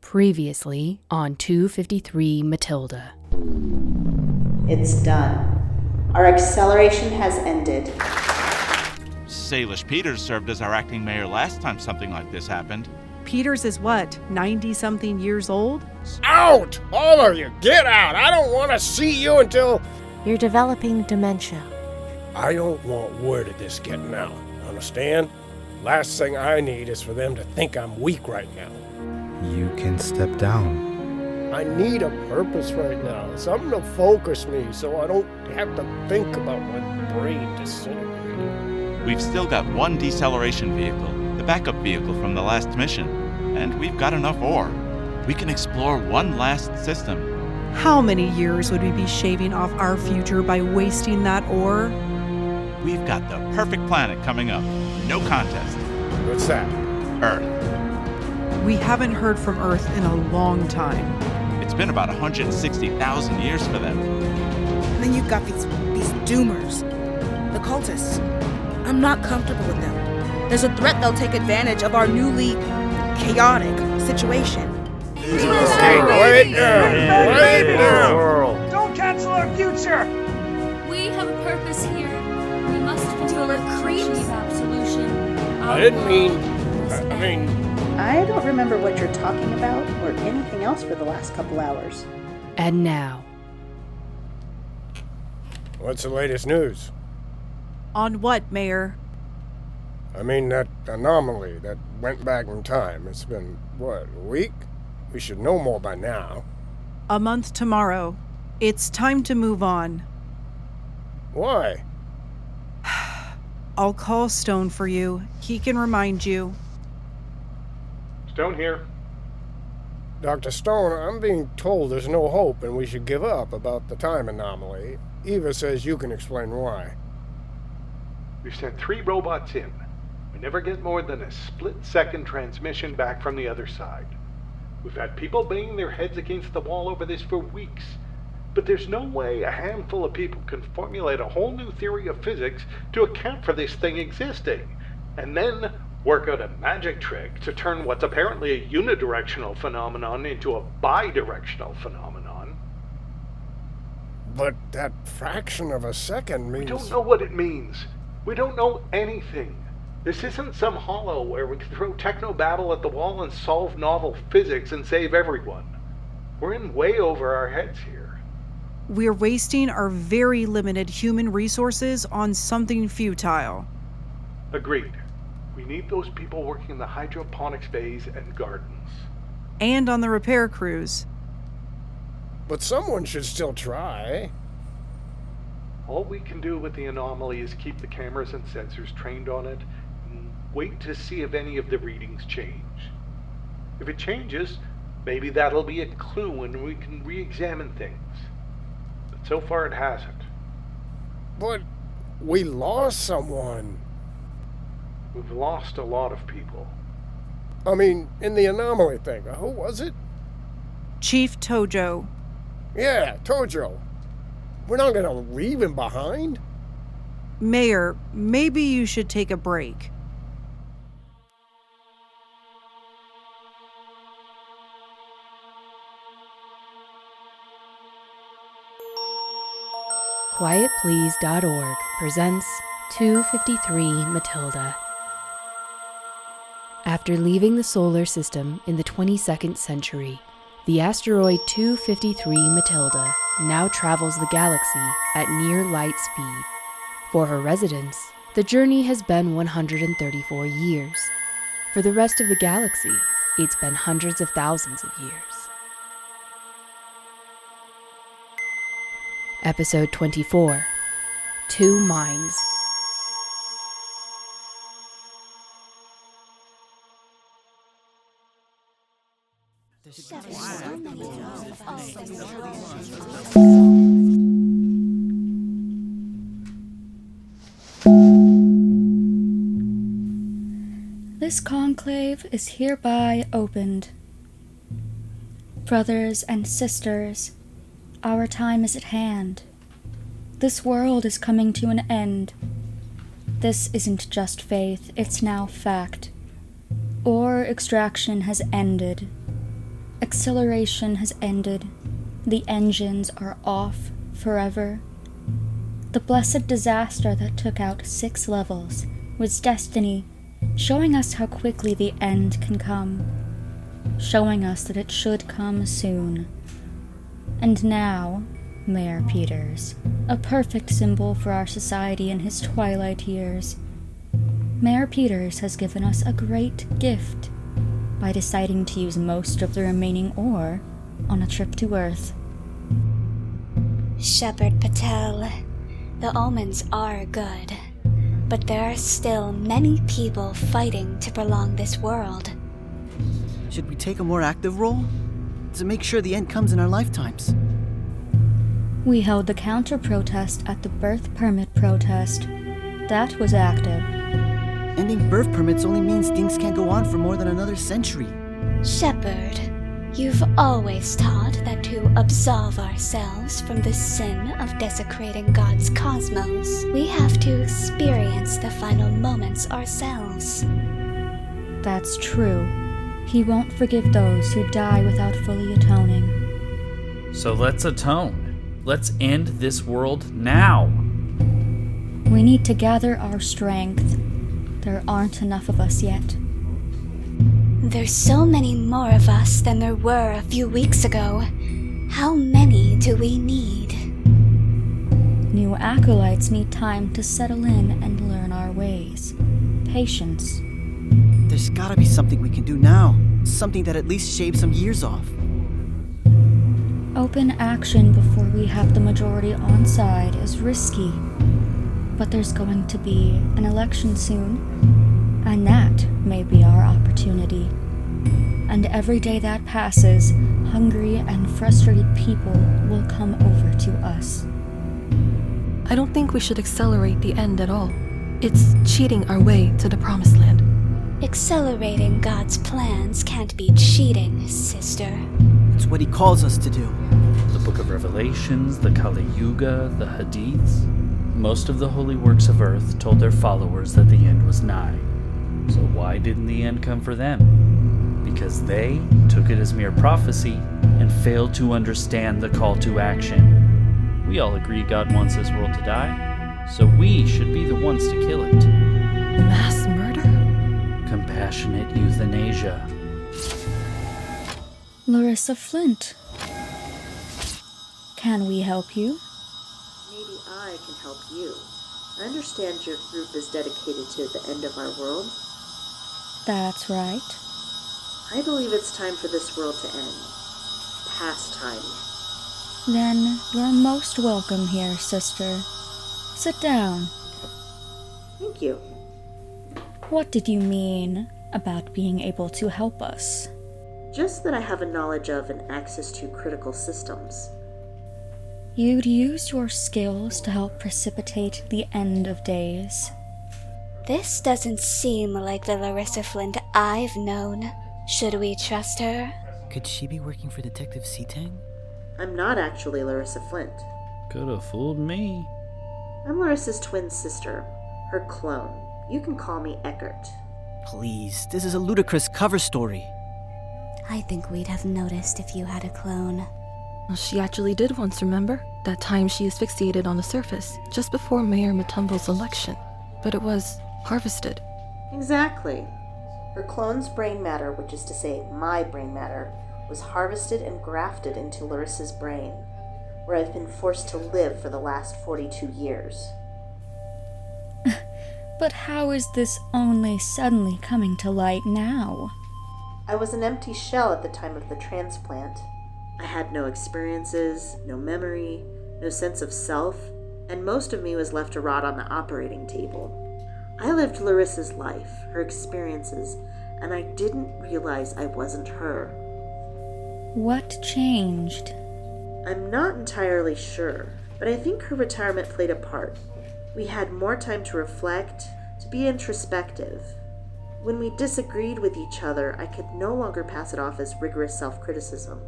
Previously on 253 Mathilde. It's done. Our acceleration has ended. Salish Peters served as our acting mayor last time something like this happened. Peters is what, 90-something years old? Out! All of you, get out! I don't want to see you until... You're developing dementia. I don't want word of this getting out, understand? Last thing I need is for them to think I'm weak right now. You can step down. I need a purpose right now, something to focus me so I don't have to think about my brain disintegrating. We've still got one deceleration vehicle, the backup vehicle from the last mission, and we've got enough ore. We can explore one last system. How many years would we be shaving off our future by wasting that ore? We've got the perfect planet coming up. No contest. What's that? Earth. We haven't heard from Earth in a long time. It's been about 160,000 years for them. And then you've got these doomers, the cultists. I'm not comfortable with them. There's a threat they'll take advantage of our newly chaotic situation. Okay, wait now! Don't cancel our future! We have a purpose here. We must fulfill a creepy absolution. I didn't mean... I mean... I don't remember what you're talking about or anything else for the last couple hours. And now, What's the latest news? On what, Mayor? I mean, that anomaly that went back in time. It's been, what, a week? We should know more by now. A month tomorrow. It's time to move on. Why? I'll call Stone for you. He can remind you. Stone here. Dr. Stone, I'm being told there's no hope and we should give up about the time anomaly. Eva says you can explain why. We've sent 3 robots in. We never get more than a split-second transmission back from the other side. We've had people banging their heads against the wall over this for weeks. But there's no way a handful of people can formulate a whole new theory of physics to account for this thing existing, and then work out a magic trick to turn what's apparently a unidirectional phenomenon into a bidirectional phenomenon. But that fraction of a second means... We don't know what it means. We don't know anything. This isn't some hollow where we can throw technobabble at the wall and solve novel physics and save everyone. We're in way over our heads here. We're wasting our very limited human resources on something futile. Agreed. We need those people working in the hydroponics bays and gardens. And on the repair crews. But someone should still try. All we can do with the anomaly is keep the cameras and sensors trained on it and wait to see if any of the readings change. If it changes, maybe that'll be a clue and we can re-examine things. But so far it hasn't. But we lost someone. We've lost a lot of people. I mean, in the anomaly thing. Who was it? Chief Tojo. Yeah, Tojo. We're not gonna leave him behind? Mayor, maybe you should take a break. QuietPlease.org presents 253 Mathilde. After leaving the solar system in the 22nd century, the asteroid 253 Mathilde now travels the galaxy at near light speed. For her residents, the journey has been 134 years. For the rest of the galaxy, it's been hundreds of thousands of years. Episode 24, Two Minds. This conclave is hereby opened. Brothers and sisters, our time is at hand. This world is coming to an end. This isn't just faith, it's now fact. Ore extraction has ended. acceleration has ended. The engines are off forever. The blessed disaster that took out 6 levels was destiny, showing us how quickly the end can come, showing us that it should come soon. And now, Mayor Peters, a perfect symbol for our society in his twilight years, Mayor Peters has given us a great gift by deciding to use most of the remaining ore on a trip to Earth. Shepherd Patel, the omens are good, but there are still many people fighting to prolong this world. Should we take a more active role? To make sure the end comes in our lifetimes. We held the counter-protest at the birth permit protest. That was active. Ending birth permits only means things can't go on for more than another century. Shepherd, you've always taught that to absolve ourselves from the sin of desecrating God's cosmos, we have to experience the final moments ourselves. That's true. He won't forgive those who die without fully atoning. So let's atone. Let's end this world now. We need to gather our strength. There aren't enough of us yet. There's so many more of us than there were a few weeks ago. How many do we need? New acolytes need time to settle in and learn our ways. Patience. There's gotta be something we can do now. Something that at least shaves some years off. Open action before we have the majority on side is risky. But there's going to be an election soon, and that may be our opportunity. And every day that passes, hungry and frustrated people will come over to us. I don't think we should accelerate the end at all. It's cheating our way to the promised land. Accelerating God's plans can't be cheating, sister. It's what he calls us to do. The Book of Revelations, the Kali Yuga, the Hadiths. Most of the holy works of Earth told their followers that the end was nigh. So why didn't the end come for them? Because they took it as mere prophecy and failed to understand the call to action. We all agree God wants this world to die, so we should be the ones to kill it. Mass murder? Compassionate euthanasia. Larissa Flint. Can we help you? Maybe I can help you. I understand your group is dedicated to the end of our world. That's right. I believe it's time for this world to end. Past time. Then you're most welcome here, sister. Sit down. Thank you. What did you mean about being able to help us? Just that I have a knowledge of and access to critical systems. You'd use your skills to help precipitate the end of days. This doesn't seem like the Larissa Flint I've known. Should we trust her? Could she be working for Detective Seatang? I'm not actually Larissa Flint. Could have fooled me. I'm Larissa's twin sister, her clone. You can call me Eckert. Please, this is a ludicrous cover story. I think we'd have noticed if you had a clone. Well, she actually did once, remember? That time she asphyxiated on the surface, just before Mayor Matumbo's election. But it was harvested. Exactly. Her clone's brain matter, which is to say my brain matter, was harvested and grafted into Larissa's brain, where I've been forced to live for the last 42 years. But how is this only suddenly coming to light now? I was an empty shell at the time of the transplant. I had no experiences, no memory, no sense of self, and most of me was left to rot on the operating table. I lived Larissa's life, her experiences, and I didn't realize I wasn't her. What changed? I'm not entirely sure, but I think her retirement played a part. We had more time to reflect, to be introspective. When we disagreed with each other, I could no longer pass it off as rigorous self-criticism.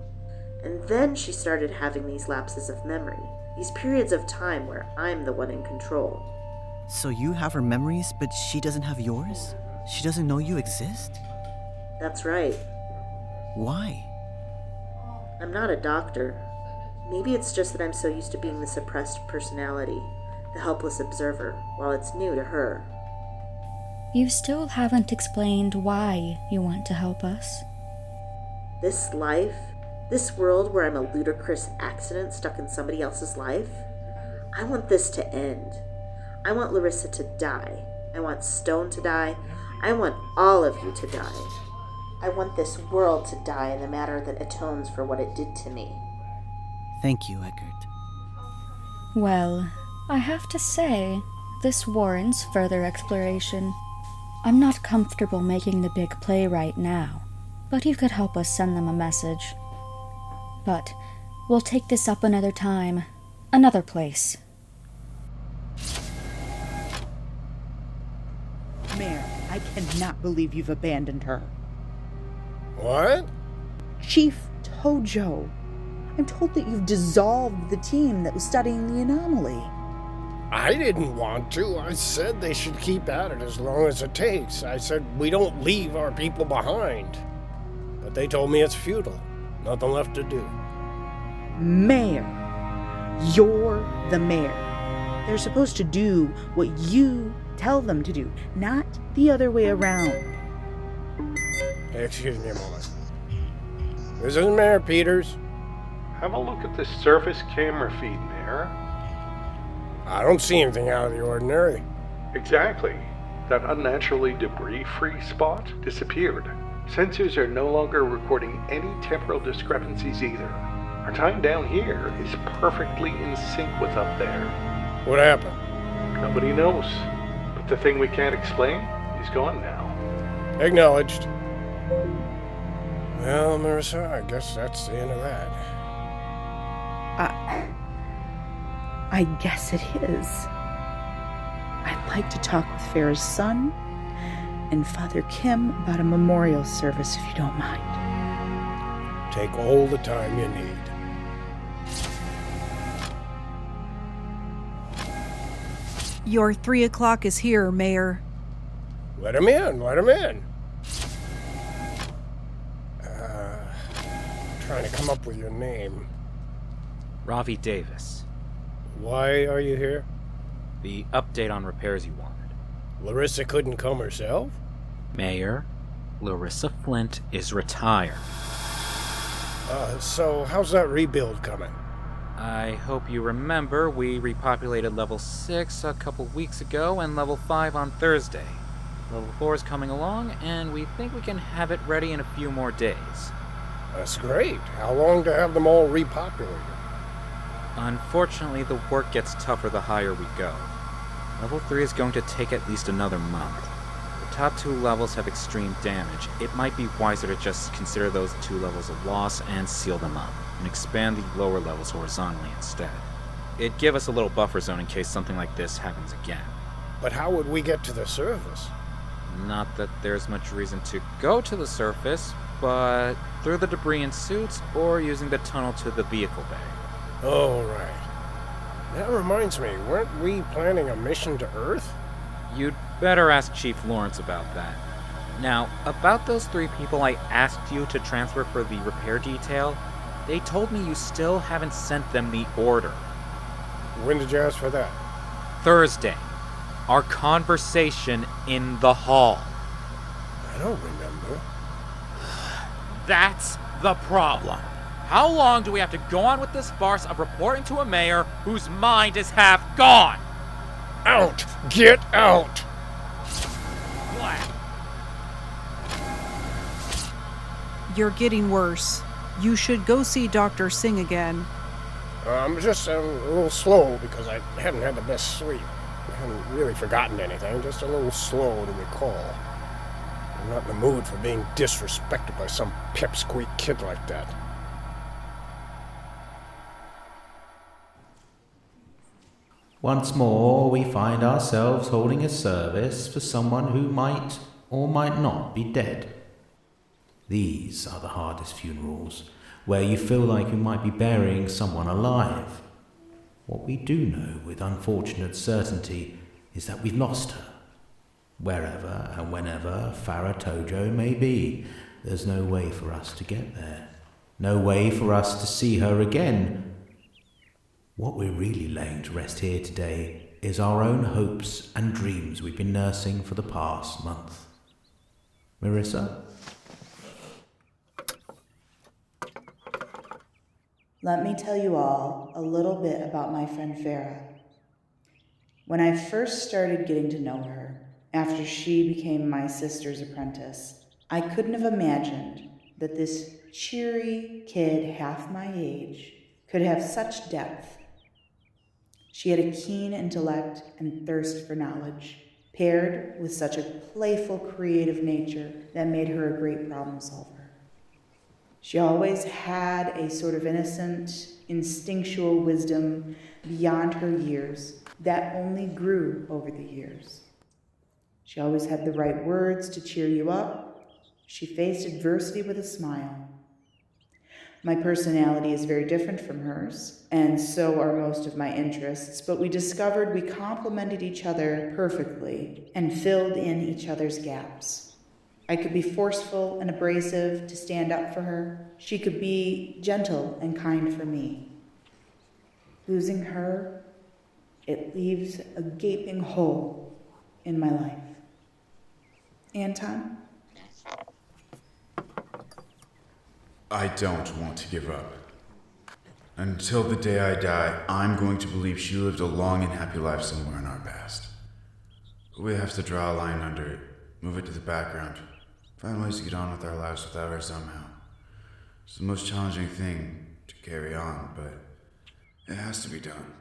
And then she started having these lapses of memory, these periods of time where I'm the one in control. So you have her memories, but she doesn't have yours? She doesn't know you exist? That's right. Why? I'm not a doctor. Maybe it's just that I'm so used to being the suppressed personality, the helpless observer, while it's new to her. You still haven't explained why you want to help us. This life, this world where I'm a ludicrous accident stuck in somebody else's life, I want this to end. I want Larissa to die. I want Stone to die. I want all of you to die. I want this world to die in a manner that atones for what it did to me. Thank you, Eckert. Well, I have to say, this warrants further exploration. I'm not comfortable making the big play right now, but you could help us send them a message. But we'll take this up another time, another place. Mayor, I cannot believe you've abandoned her. What? Chief Tojo, I'm told that you've dissolved the team that was studying the anomaly. I didn't want to. I said they should keep at it as long as it takes. I said we don't leave our people behind. But they told me it's futile. Nothing left to do. Mayor, you're the mayor. They're supposed to do what you tell them to do, not the other way around. Hey, excuse me a moment. This is Mayor Peters. Have a look at the surface camera feed, Mayor. I don't see anything out of the ordinary. Exactly. That unnaturally debris-free spot disappeared. Sensors are no longer recording any temporal discrepancies either. Our time down here is perfectly in sync with up there. What happened? Nobody knows. But the thing we can't explain is gone now. Acknowledged. Well, Marissa, I guess that's the end of that. I guess it is. I'd like to talk with Farah's son and Father Kim about a memorial service, if you don't mind. Take all the time you need. Your 3 o'clock is here, Mayor. Let him in, let him in. Trying to come up with your name. Ravi Davis. Why are you here? The update on repairs you wanted. Larissa couldn't come herself? Mayor, Larissa Flint is retired. So how's that rebuild coming? I hope you remember we repopulated level 6 a couple weeks ago and level 5 on Thursday. Level 4 is coming along, and we think we can have it ready in a few more days. That's great. How long to have them all repopulated? Unfortunately, the work gets tougher the higher we go. Level 3 is going to take at least another month. The top 2 levels have extreme damage. It might be wiser to just consider those 2 levels a loss and seal them up, and expand the lower levels horizontally instead. It'd give us a little buffer zone in case something like this happens again. But how would we get to the surface? Not that there's much reason to go to the surface, but through the debris and suits, or using the tunnel to the vehicle bay. Oh, right. That reminds me, weren't we planning a mission to Earth? You'd better ask Chief Lawrence about that. Now, about those 3 people I asked you to transfer for the repair detail, they told me you still haven't sent them the order. When did you ask for that? Thursday. Our conversation in the hall. I don't remember. That's the problem. How long do we have to go on with this farce of reporting to a mayor whose mind is half gone? Out! Get out! You're getting worse. You should go see Dr. Singh again. I'm just a little slow because I haven't had the best sleep. I haven't really forgotten anything, just a little slow to recall. I'm not in the mood for being disrespected by some pipsqueak kid like that. Once more, we find ourselves holding a service for someone who might or might not be dead. These are the hardest funerals, where you feel like you might be burying someone alive. What we do know with unfortunate certainty is that we've lost her. Wherever and whenever Farah Tojo may be, there's no way for us to get there. No way for us to see her again. What we're really laying to rest here today is our own hopes and dreams we've been nursing for the past month. Marissa? Let me tell you all a little bit about my friend Farah. When I first started getting to know her, after she became my sister's apprentice, I couldn't have imagined that this cheery kid half my age could have such depth. She had a keen intellect and thirst for knowledge, paired with such a playful, creative nature that made her a great problem solver. She always had a sort of innocent, instinctual wisdom beyond her years that only grew over the years. She always had the right words to cheer you up. She faced adversity with a smile. My personality is very different from hers, and so are most of my interests, but we discovered we complemented each other perfectly and filled in each other's gaps. I could be forceful and abrasive to stand up for her. She could be gentle and kind for me. Losing her, it leaves a gaping hole in my life. Anton? I don't want to give up. Until the day I die, I'm going to believe she lived a long and happy life somewhere in our past. But we have to draw a line under it, move it to the background, find ways to get on with our lives without her somehow. It's the most challenging thing to carry on, but it has to be done.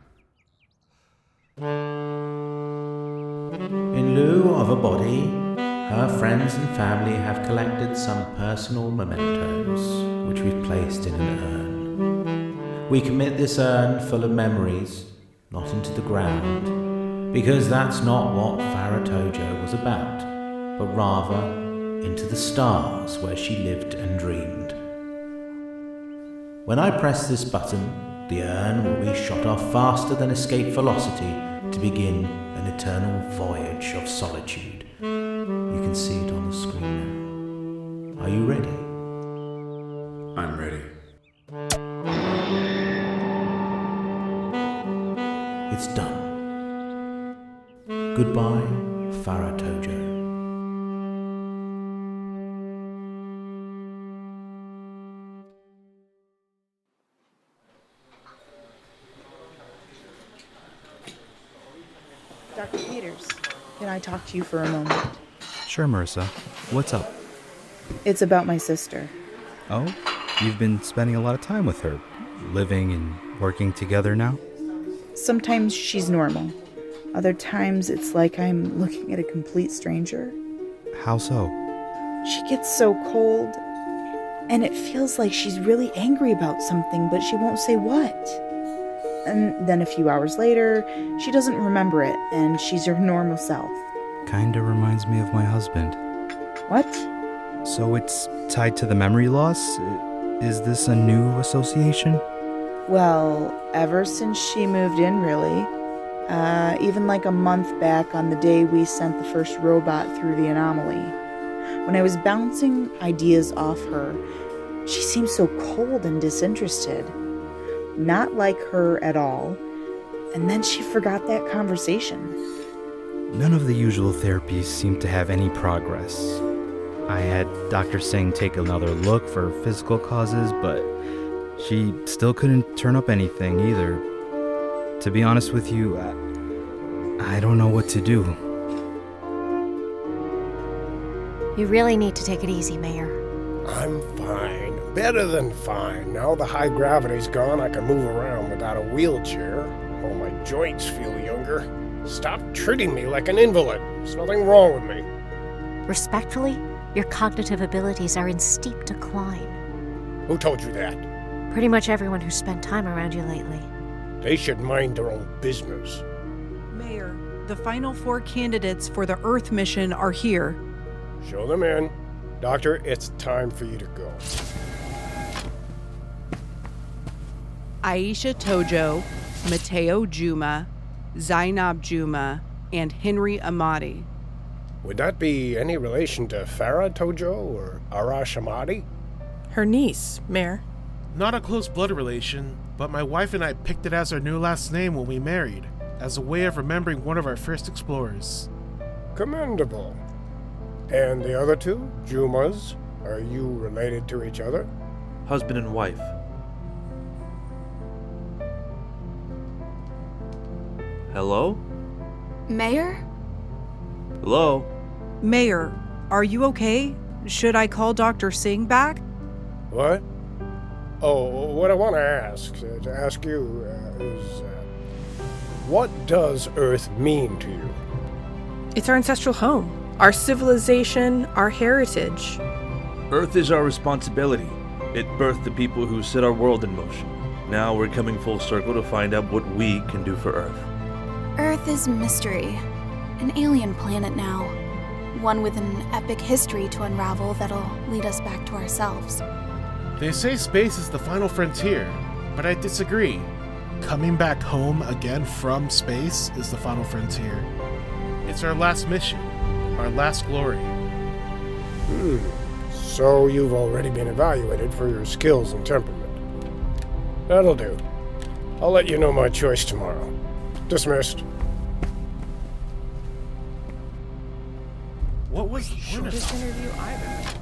In lieu of a body, her friends and family have collected some personal mementos, which we've placed in an urn. We commit this urn full of memories, not into the ground, because that's not what Farah Tojo was about, but rather into the stars where she lived and dreamed. When I press this button, the urn will be shot off faster than escape velocity to begin an eternal voyage of solitude. You can see it on the screen now. Are you ready? I'm ready. It's done. Goodbye, Farah Tojo. Dr. Peters, can I talk to you for a moment? Sure, Marissa. What's up? It's about my sister. Oh, you've been spending a lot of time with her, living and working together now? Sometimes she's normal. Other times it's like I'm looking at a complete stranger. How so? She gets so cold, and it feels like she's really angry about something, but she won't say what. And then a few hours later, she doesn't remember it, and she's her normal self. Kinda reminds me of my husband. What? So it's tied to the memory loss? Is this a new association? Well, ever since she moved in, really. Even like a month back on the day we sent the first robot through the anomaly. When I was bouncing ideas off her, she seemed so cold and disinterested. Not like her at all. And then she forgot that conversation. None of the usual therapies seem to have any progress. I had Dr. Singh take another look for physical causes, but she still couldn't turn up anything either. To be honest with you, I don't know what to do. You really need to take it easy, Mayor. I'm fine. Better than fine. Now the high gravity's gone, I can move around without a wheelchair. All my joints feel younger. Stop treating me like an invalid. There's nothing wrong with me. Respectfully, your cognitive abilities are in steep decline. Who told you that? Pretty much everyone who's spent time around you lately. They should mind their own business. Mayor, the final 4 candidates for the Earth mission are here. Show them in. Doctor, it's time for you to go. Aisha Tojo, Mateo Juma, Zainab Juma, and Henry Amadi. Would that be any relation to Farah Tojo or Arash Amadi? Her niece, Mayor. Not a close blood relation, but my wife and I picked it as our new last name when we married, as a way of remembering one of our first explorers. Commendable. And the other two, Jumas, are you related to each other? Husband and wife. Hello? Mayor? Hello? Mayor, are you okay? Should I call Dr. Singh back? What? Oh, what I want to ask you is, what does Earth mean to you? It's our ancestral home, our civilization, our heritage. Earth is our responsibility. It birthed the people who set our world in motion. Now we're coming full circle to find out what we can do for Earth. Earth is mystery. An alien planet now. One with an epic history to unravel that'll lead us back to ourselves. They say space is the final frontier, but I disagree. Coming back home again from space is the final frontier. It's our last mission, our last glory. So you've already been evaluated for your skills and temperament. That'll do. I'll let you know my choice tomorrow. Dismissed. What was the point of Shortest interview I've ever had.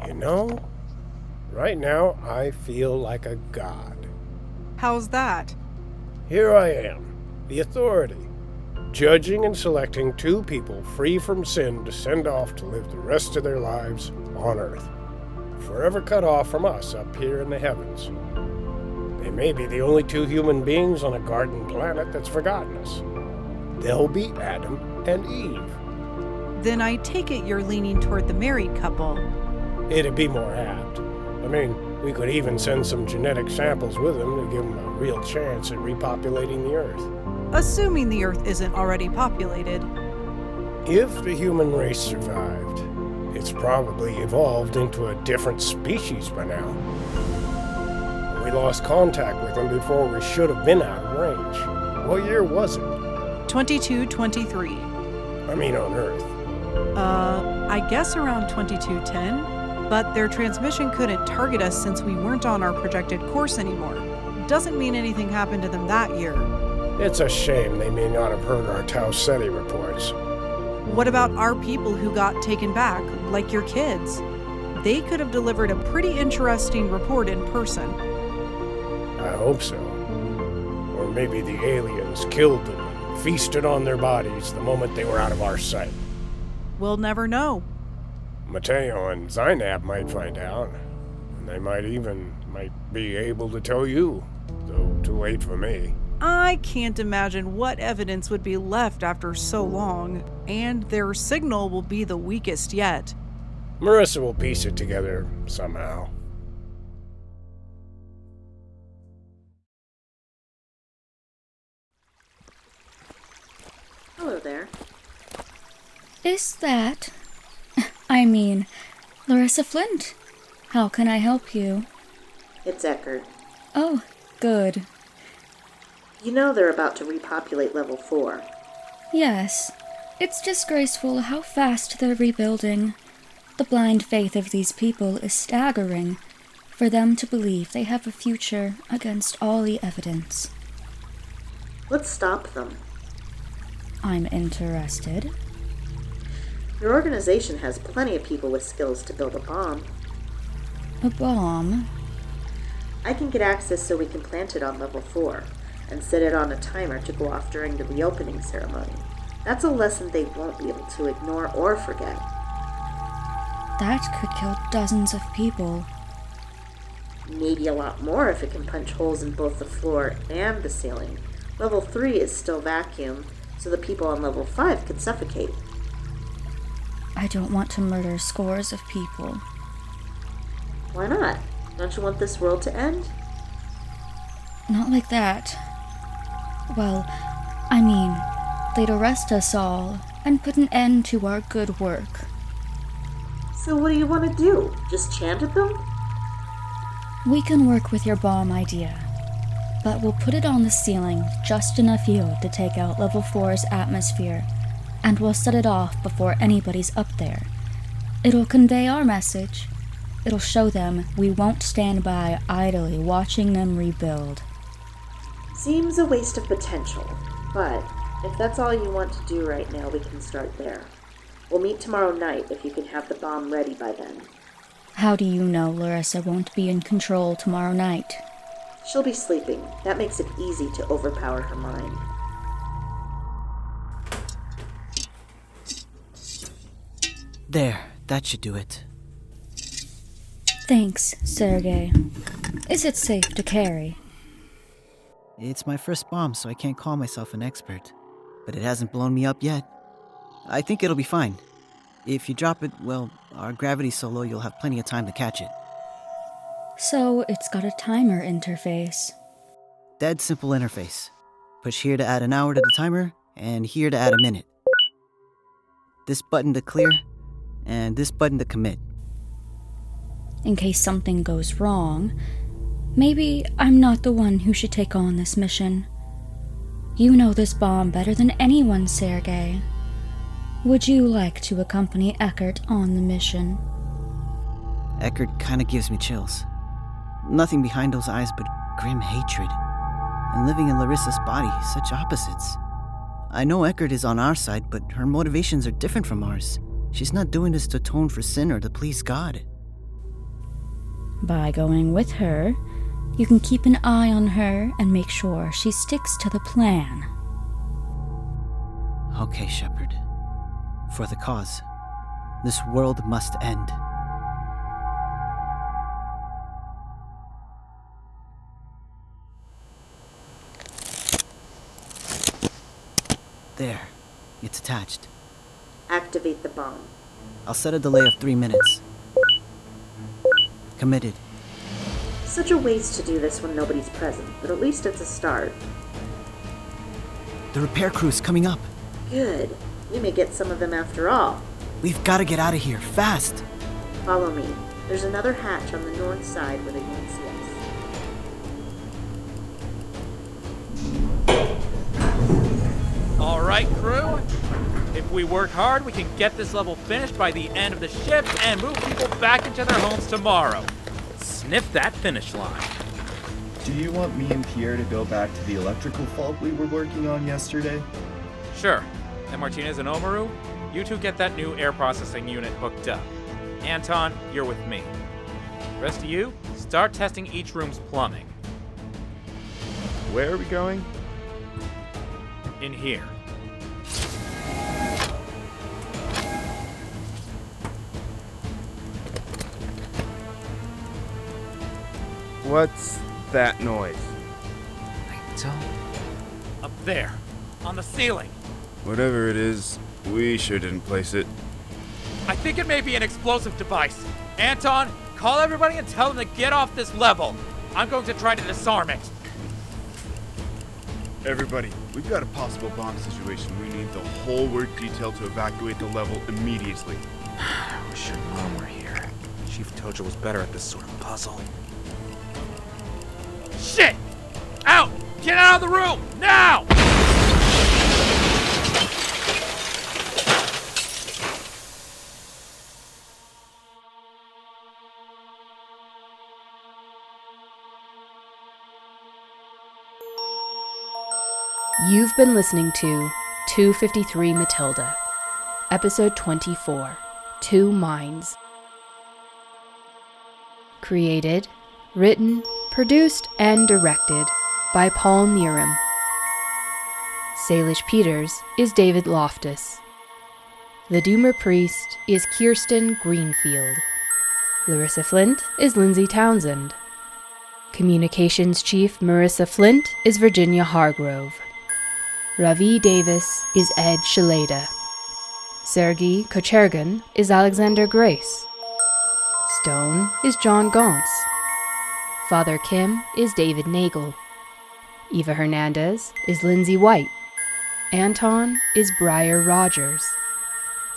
You know, right now I feel like a god. How's that? Here I am, the authority, judging and selecting two people free from sin to send off to live the rest of their lives on Earth, forever cut off from us up here in the heavens. They may be the only two human beings on a garden planet that's forgotten us. They'll be Adam and Eve. Then I take it you're leaning toward the married couple. It'd be more apt. I mean, we could even send some genetic samples with them to give them a real chance at repopulating the Earth. Assuming the Earth isn't already populated. If the human race survived, it's probably evolved into a different species by now. We lost contact with them before we should have been out of range. What year was it? 2223. I mean on Earth. I guess around 2210, but their transmission couldn't target us since we weren't on our projected course anymore. Doesn't mean anything happened to them that year. It's a shame they may not have heard our Tau Ceti reports. What about our people who got taken back, like your kids? They could have delivered a pretty interesting report in person. I hope so. Or maybe the aliens killed them and feasted on their bodies the moment they were out of our sight. We'll never know. Mateo and Zainab might find out. And they might be able to tell you, though too late for me. I can't imagine what evidence would be left after so long, and their signal will be the weakest yet. Marissa will piece it together somehow. Hello there. Is that... I mean, Larissa Flint. How can I help you? It's Eckert. Oh, good. You know they're about to repopulate level 4. Yes. It's disgraceful how fast they're rebuilding. The blind faith of these people is staggering. For them to believe they have a future against all the evidence. Let's stop them. I'm interested. Your organization has plenty of people with skills to build a bomb. A bomb? I can get access so we can plant it on level 4, and set it on a timer to go off during the reopening ceremony. That's a lesson they won't be able to ignore or forget. That could kill dozens of people. Maybe a lot more if it can punch holes in both the floor and the ceiling. Level 3 is still vacuum, so the people on level 5 could suffocate. I don't want to murder scores of people. Why not? Don't you want this world to end? Not like that. Well, I mean, they'd arrest us all and put an end to our good work. So what do you want to do? Just chant at them? We can work with your bomb idea, but we'll put it on the ceiling just enough yield to take out level 4's atmosphere, and we'll set it off before anybody's up there. It'll convey our message. It'll show them we won't stand by idly watching them rebuild. Seems a waste of potential, but if that's all you want to do right now, we can start there. We'll meet tomorrow night if you can have the bomb ready by then. How do you know Larissa won't be in control tomorrow night? She'll be sleeping. That makes it easy to overpower her mind. There, that should do it. Thanks, Sergei. Is it safe to carry? It's my first bomb, so I can't call myself an expert. But it hasn't blown me up yet. I think it'll be fine. If you drop it, well, our gravity's so low you'll have plenty of time to catch it. So it's got a timer interface. Dead simple interface. Push here to add an hour to the timer, and here to add a minute. This button to clear, and this button to commit. In case something goes wrong, maybe I'm not the one who should take on this mission. You know this bomb better than anyone, Sergei. Would you like to accompany Eckert on the mission? Eckert kinda gives me chills. Nothing behind those eyes but grim hatred. And living in Larissa's body, such opposites. I know Eckert is on our side, but her motivations are different from ours. She's not doing this to atone for sin or to please God. By going with her, you can keep an eye on her and make sure she sticks to the plan. Okay, Shepard. For the cause. This world must end. There. It's attached. Activate the bomb. I'll set a delay of 3 minutes. Committed. Such a waste to do this when nobody's present, but at least it's a start. The repair crew's coming up. Good. We may get some of them after all. We've got to get out of here, fast. Follow me. There's another hatch on the north side where they won't see us. All right, crew. If we work hard, we can get this level finished by the end of the shift and move people back into their homes tomorrow. Sniff that finish line. Do you want me and Pierre to go back to the electrical fault we were working on yesterday? Sure. And Martinez and Omaru, you two get that new air processing unit hooked up. Anton, you're with me. The rest of you, start testing each room's plumbing. Where are we going? In here. What's that noise? Up there, on the ceiling. Whatever it is, we sure didn't place it. I think it may be an explosive device. Anton, call everybody and tell them to get off this level. I'm going to try to disarm it. Everybody, we've got a possible bomb situation. We need the whole work detail to evacuate the level immediately. Wish your mom were here. Chief Tojo was better at this sort of puzzle. Shit! Out! Get out of the room! Now! You've been listening to 253 Mathilde, Episode 24, Two Minds. Created, written, produced, and directed by Paul Neeram. Salish Peters is David Loftus. The Doomer Priest is Kirsten Greenfield. Larissa Flint is Lindsay Townsend. Communications Chief Marissa Flint is Virginia Hargrove. Ravi Davis is Ed Shaleda. Sergei Kochergan is Alexander Grace. Stone is John Gauntz. Father Kim is David Nagel. Eva Hernandez is Lindsay White. Anton is Briar Rogers.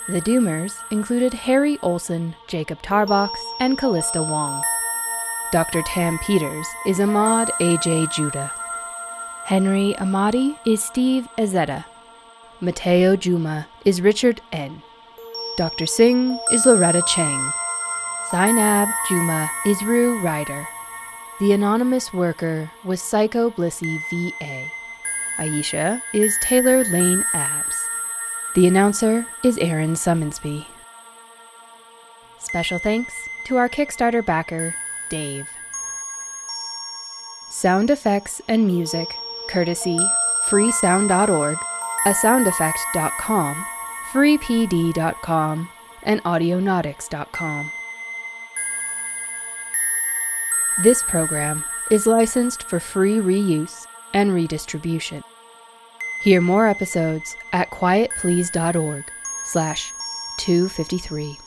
The Doomers included Harry Olson, Jacob Tarbox, and Callista Wong. Dr. Tam Peters is Ahmad A.J. Judah. Henry Amadi is Steve Azetta. Mateo Juma is Richard N. Dr. Singh is Loretta Chang. Zainab Juma is Rue Ryder. The anonymous worker was Psycho Blissy V.A. Aisha is Taylor Lane Abs. The announcer is Aaron Summonsby. Special thanks to our Kickstarter backer, Dave. Sound effects and music, courtesy freesound.org, asoundeffect.com, freepd.com, and audionautics.com. This program is licensed for free reuse and redistribution. Hear more episodes at quietplease.org/253.